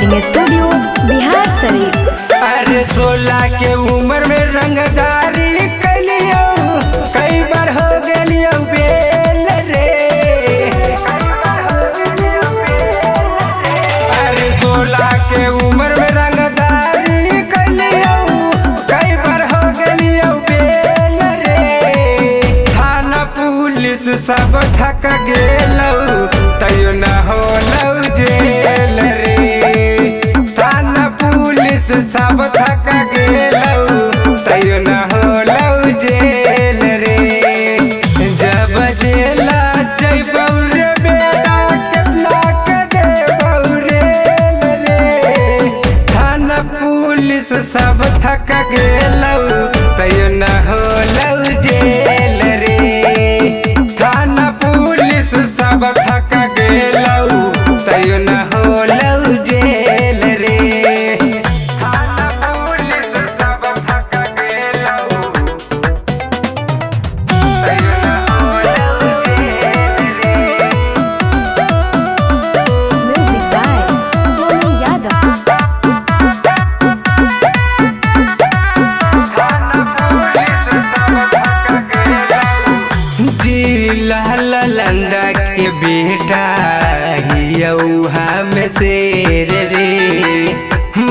Recording studio Bihar Sharif. अरे 16 के उम्र में रंगदारी कलियो, कई बार हो गलियो बेल रे। अरे 16 के उम्र में रंगदारी कलियो, कई बार हो गलियो बेल रे। थाना पुलिस सब थक गेलौ, तैयो न होलौ जेल रे। थाना पुलिस सब थक गेलौ, तैयो न होलौ जेल रे। जब जेला जइबौ रे बेटा, केतना के देबौ रेल रे। थाना पुलिस सब थक गेलौ, तैयो न होलौ जेल रे। थाना पुलिस सब थक गेलौ, तैयो न होलौ जेल रे। थाना पुलिस सब थक गेलौ, तैयो न होलौ जेल रे। Music by Sonu Yadav. थाना पुलिस सब थक गेलौ। जिला ललंदा के बेटा हियौहा में शेर रे।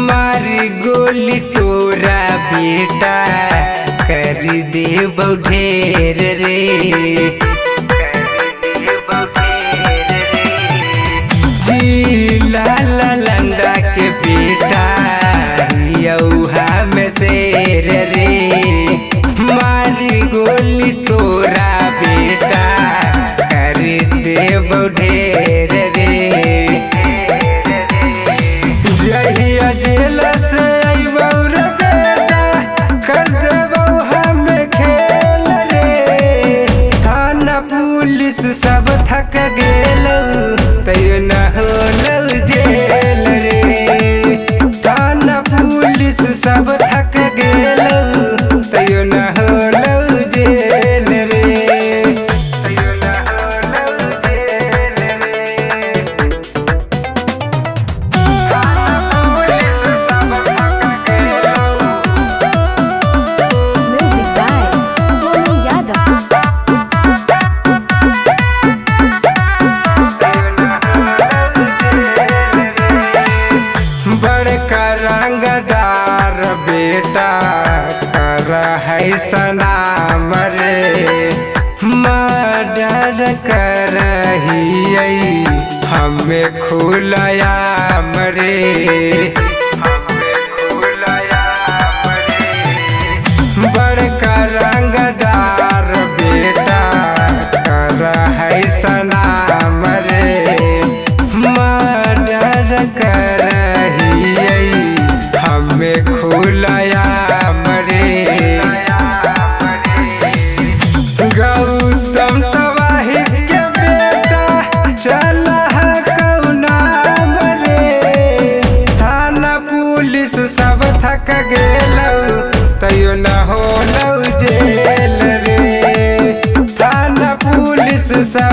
मारी गोली तोरा बेटा, कर देबौ ढेर रे। जिला ललंदा के बेटा हियौहा में शेर रे। मारी गोली तोरा बेटा, कर देबौ ढेर रे। जहिया जेल से अइबौ रे बेटा, कर देबौ हमें खेल रे। थाना पुलिस सब थक गेलौ, तैयो न होलौ जेल रे। थाना पुलिस सब थक गेलौ, तैयो न होलौ जेल रे। तैयो न होलौ जेल रे। थाना पुलिस सब थक गेलौ, म्यूजिक बाय सोनू यादव। बड़का रंगदार बेटा कर है सनाम रे। मर्डर करहियै हमें खुलयाम रे। बड़का रंगदार बेटा कर है सनाम रे। मर्डर करहियै हमें खुलयाम रे। गौतम तबाही के बेटा चल कौनाम रे। थाना पुलिस सब थक गेलौ, तैयो न होलौ जेल रे। थाना पुलिस सब